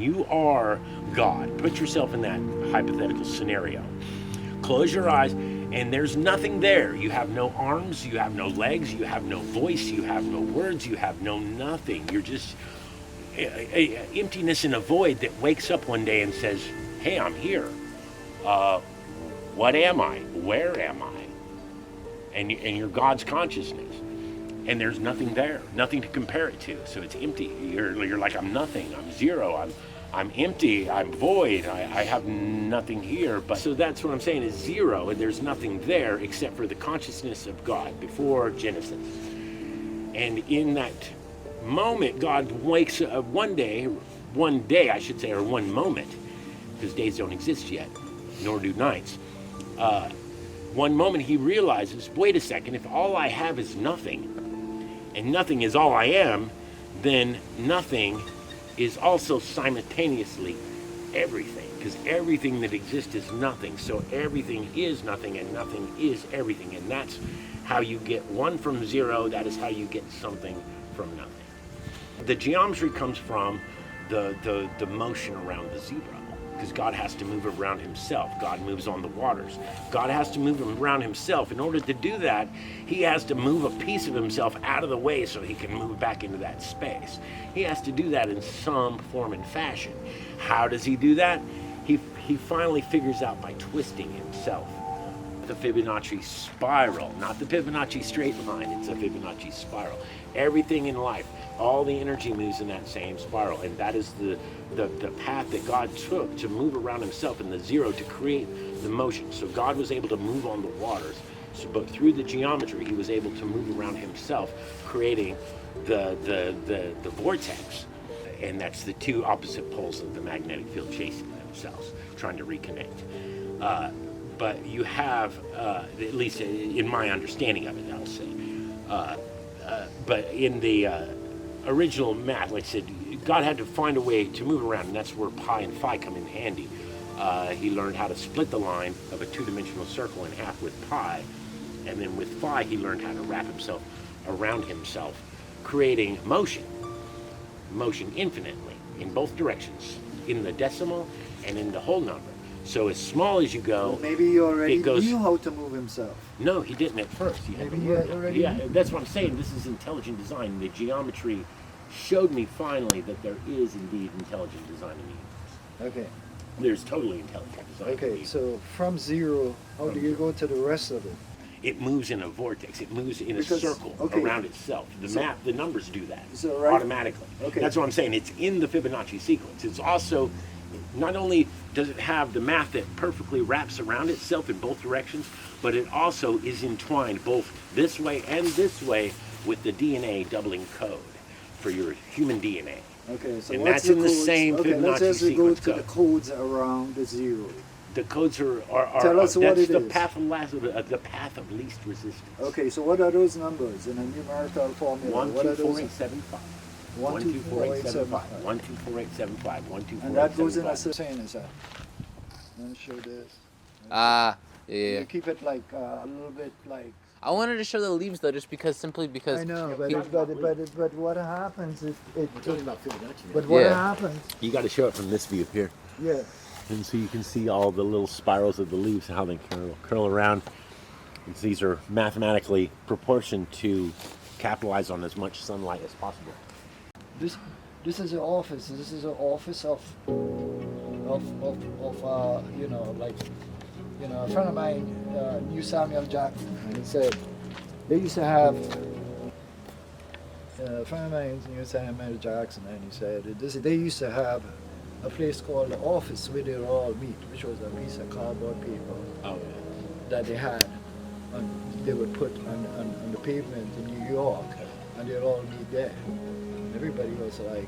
You are God. Put yourself in that hypothetical scenario. Close your eyes, and there's nothing there. You have no arms, you have no legs, you have no voice, you have no words, you have no nothing. You're just emptiness in a void that wakes up one day and says, hey, I'm here. What am I? Where am I? And you're God's consciousness. And there's nothing there, nothing to compare it to. So it's empty. You're like, I'm nothing. I'm zero. I'm empty. I'm void. I have nothing here. But so that's what I'm saying is zero, and there's nothing there except for the consciousness of God before Genesis. And in that moment, God wakes up one day, I should say, or one moment, because days don't exist yet, nor do nights. One moment he realizes, wait a second, if all I have is nothing, and nothing is all I am, then nothing is also simultaneously everything, because everything that exists is nothing. So everything is nothing, and nothing is everything. And that's how you get one from zero. That is how you get something from nothing. The geometry comes from the motion around the zero, because God has to move around himself. God moves on the waters. God has to move around himself. In order to do that, he has to move a piece of himself out of the way so he can move back into that space. He has to do that in some form and fashion. How does he do that? He finally figures out by twisting himself. The Fibonacci spiral, not the Fibonacci straight line, it's a Fibonacci spiral. Everything in life, all the energy moves in that same spiral, and that is the path that God took to move around himself in the zero to create the motion. So God was able to move on the waters, but through the geometry, he was able to move around himself, creating the vortex, and that's the two opposite poles of the magnetic field chasing themselves, trying to reconnect. But you have, at least in my understanding of it, I'll say, but in the original math, like I said, God had to find a way to move around, and that's where pi and phi come in handy. He learned how to split the line of a two-dimensional circle in half with pi, and then with phi, he learned how to wrap himself around himself, creating motion infinitely in both directions, in the decimal and in the whole number. So as small as you go, well, maybe he already goes, knew how to move himself. No, he didn't at first. He had Maybe to he learn. already Yeah, knew. that's what I'm saying. This is intelligent design. The geometry showed me finally that there is indeed intelligent design in the universe. Okay. There's totally intelligent design. in the Okay, universe. so from zero, how do you go to the rest of it? It moves in a vortex. It moves in Because- a circle okay. around itself. The numbers do that So, right- automatically. Okay. That's what I'm saying. It's in the Fibonacci sequence. It's also, not only does it have the math that perfectly wraps around itself in both directions, but it also is entwined both this way and this way with the DNA doubling code for your human DNA. Okay, so And what's that's the in the codes? same okay, let's Fibonacci just go sequence to the code. codes around the zero. The codes are Tell us what that's it the is. path of least resistance. Okay, so what are those numbers in a numerical formula? What are those? 124875. 124875. 124875. 124875. And that goes in a saying is that. Let me show this. Yeah. You keep it like a little bit like. I wanted to show the leaves though, just simply because. I know, but what happens is it. We're talking about Fibonacci. But what Yeah. happens? You got to show it from this view here. Yeah. And so you can see all the little spirals of the leaves, how they curl around. These are mathematically proportioned to capitalize on as much sunlight as possible. This is an office. This is an office of a friend of mine knew Samuel Jackson, and he said they used to have a friend of mine knew Samuel Jackson, and he said they used to have a place called the office where they would all meet, which was a piece of cardboard paper that they had, and they would put on the pavement in New York, and they'd all meet there. Everybody was like,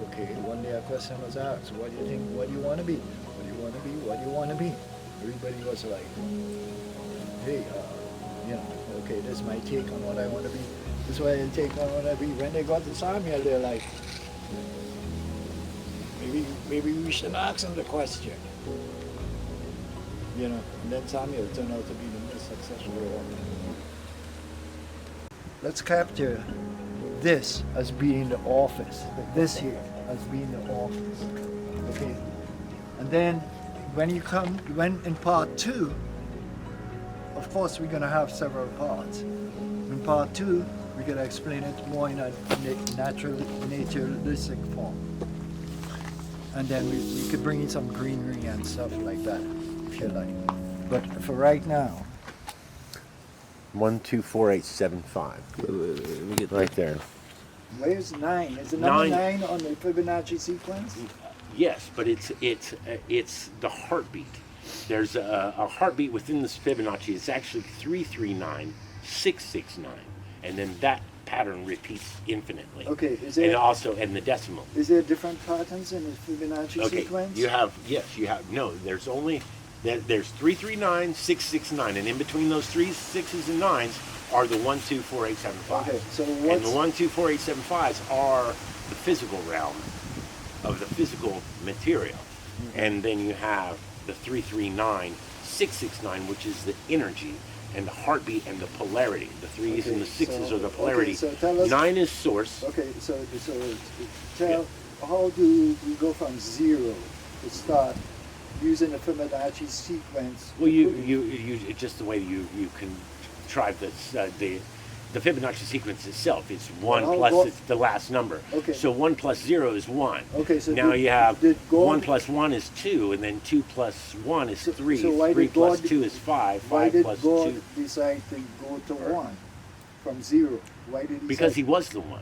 okay, one day a question was asked, what do you think, what do you want to be? What do you want to be? What do you want to be? Everybody was like, hey, okay, this is my take on what I want to be. This is what I take on what I want to be. When they got to Samuel, they're like, maybe we should ask him the question. And then Samuel turned out to be the most successful one. Let's capture this as being the office, this here as being the office. And then when in part 2, of course we're gonna have several parts. In part 2, we're gonna explain it more in a naturalistic form. And then we could bring in some greenery and stuff like that, if you like. But for right now, 124875. Let me get Right there. where's 9? Is the number Nine. 9 on the Fibonacci sequence? Yes, but it's the heartbeat. There's a heartbeat within this Fibonacci. It's actually 339669, and then that pattern repeats infinitely. Okay, is And there also, and the decimal. is there different patterns in the Fibonacci Okay, sequence? you have no. There's only there's 339669, and in between those 3 6s and 9s are the 1 2 4 8 7 5. Okay, so And what's the 1 2 4 8 7 5s are the physical realm of the physical material, and then you have the 339669, which is the energy and the heartbeat and the polarity. The 3s and the 6s are the polarity. Okay, so tell us. 9 is source. Okay, so tell how do we go from 0 to start using the Fibonacci sequence? Well, you just the way you contrive the Fibonacci sequence itself. It's 1 Well, plus God- it's the last number. Okay. So 1 plus 0 is 1. Okay, so now did- you have did God- 1 plus 1 is 2, and then 2 plus 1 is So- 3. so why 3 did plus God- 2 is 5. Why 5 did plus God 2. decide to go to 1 from 0? Why did he? Because he decide- was the one.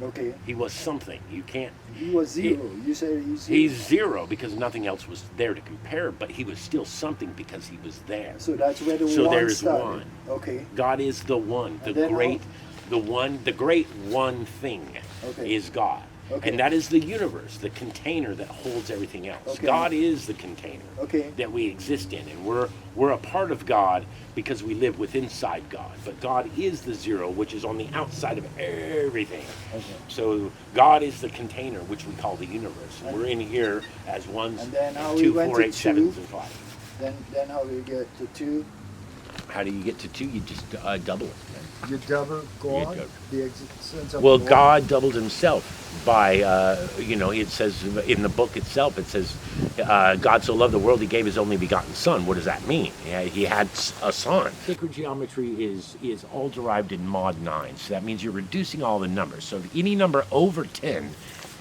Okay, He was something. You can't. he was 0. You said he's 0. He's 0 because nothing else was there to compare, but he was still something because he was there. So that's where the So 1 there's started. 1. Okay. God is the one, And then the great one thing Okay. is God. Okay. And that is the universe, the container that holds everything else. Okay. God is the container Okay. that we exist in, and we're a part of God because we live within inside God. But God is the 0, which is on the outside of everything. Okay. So God is the container which we call the universe. And we're in here as ones, And then how and we 2, went 4, to 8, 7s, two? and 5. Then how do you get to 2? How do you get to 2? You just double it. You double God, double. the existence of Well, God doubled himself by, it says in the book itself, it says, God so loved the world, he gave his only begotten son. What does that mean? He had a son. Sacred geometry is all derived in mod 9. So that means you're reducing all the numbers. So any number over 10,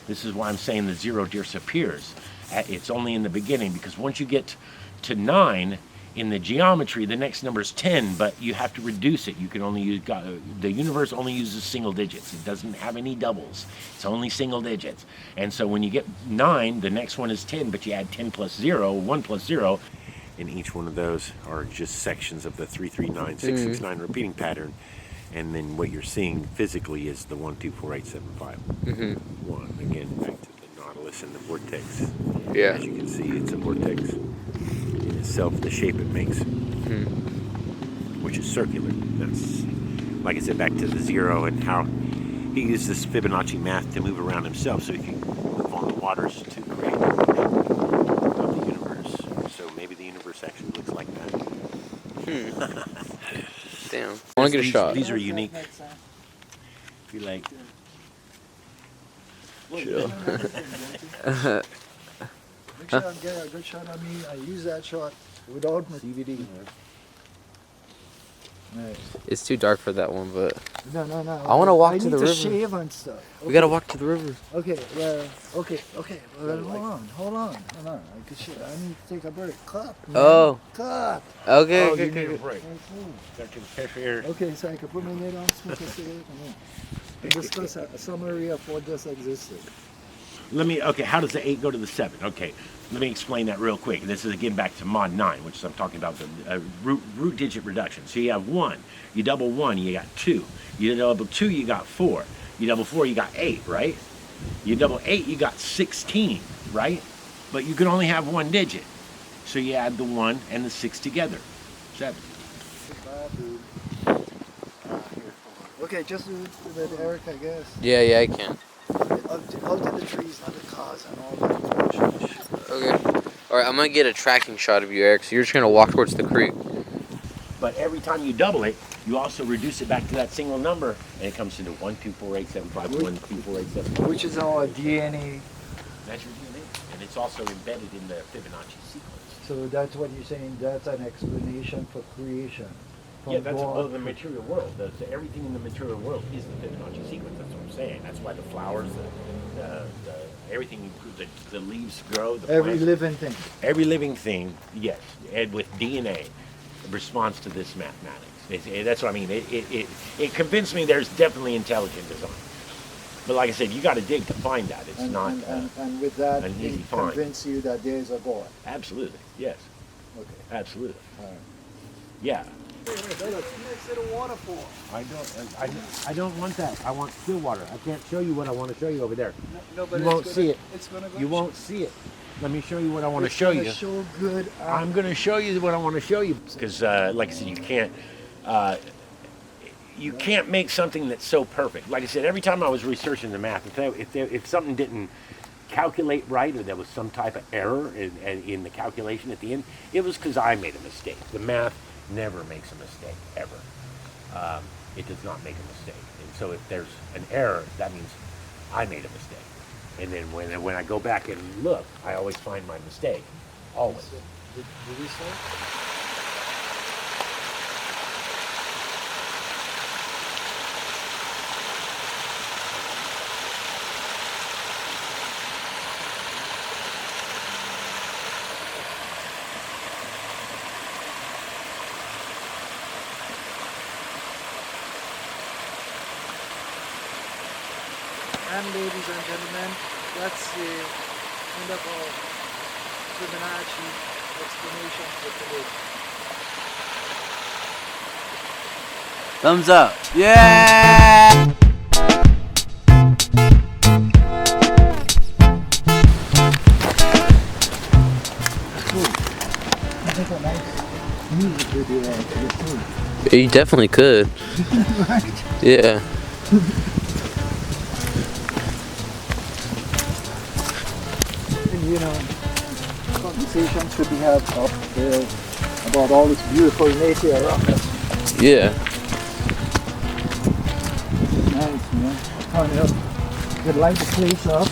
this is why I'm saying the 0 disappears. It's only in the beginning, because once you get to 9, in the geometry, the next number is 10, but you have to reduce it. You can only use, the universe only uses single digits. It doesn't have any doubles. It's only single digits. And so when you get 9, the next one is 10, but you add 10 plus 0, 1 plus 0. And each one of those are just sections of the 339, 669 repeating pattern. And then what you're seeing physically is the 1, 2, 4, 8, 7, 5. 1. Again, back to the nautilus and the vortex. Yeah. As you can see, it's a vortex in itself, the shape it makes, which is circular. That's, like I said, back to the 0 and how he used this Fibonacci math to move around himself so he can move on the waters to create the universe. So maybe the universe actually looks like that. Damn. I want to get a shot. These are unique. If you like. Chill. Make sure I get a good shot of me. I use that shot without my CVD. Nice. It's too dark for that one, but No. I wanna walk to the river. I need to shave and stuff. we gotta walk to the river. Okay, well, okay. Well, hold on. I could shit. I need to take a break. Cut. Man. Oh. Cut. Okay. Oh, okay, you need a okay. break. That can catch air. Okay, so I can put my head on, smoke a cigarette, and discuss a summary of what just existed. How does the 8 go to the 7? Okay, let me explain that real quick. This is again back to mod 9, which is I'm talking about the root digit reduction. So you have 1, you double 1, you got 2. You double 2, you got 4. You double 4, you got 8, right? You double 8, you got 16, right? But you can only have one digit. So you add the 1 and the 6 together. 7. Okay, just with Eric, I guess. Yeah, I can. Out to the trees, not the cars and all that. Okay. All right, I'm gonna get a tracking shot of you, Eric. So you're just gonna walk towards the creek. But every time you double it, you also reduce it back to that single number, and it comes into 1, 2, 4, 8, 7, 5, 1, 2, 4, 8, 7, 5. Which is our DNA. That's your DNA, and it's also embedded in the Fibonacci sequence. So that's what you're saying. That's an explanation for creation. From Yeah, that's God. the material world. Everything in the material world is the Fibonacci sequence. That's what I'm saying. That's why the flowers, the everything, the leaves grow. The Every plants, living thing. every living thing, yes, and with DNA, responds to this mathematics. That's what I mean. It convinced me there's definitely intelligent design. But like I said, you got to dig to find that. It's And, not and with that, an easy it find. convince you that there is a God. Absolutely, yes, Okay. absolutely, All right. yeah. That looks next to the waterfall. I don't want that. I want still water. I can't show you what I want to show you over there. No, but You won't see it. It's gonna go. You won't see it. Let me show you what I want to show you. Show good. I'm going to show you what I want to show you because, like I said, you can't make something that's so perfect. Like I said, every time I was researching the math, if something didn't calculate right or there was some type of error in the calculation at the end, it was because I made a mistake. The math never makes a mistake, ever. It does not make a mistake. And so if there's an error, that means I made a mistake. And then when I go back and look, I always find my mistake. Always. Did we say? And ladies and gentlemen, that's the end of our Fibonacci explanation for today. Thumbs up. Yeah! I think a nice music video for this You definitely could. right? Yeah. And you know, conversations should be had up there about all this beautiful nature around us. Yeah. Nice, man. Kind of could light the place up.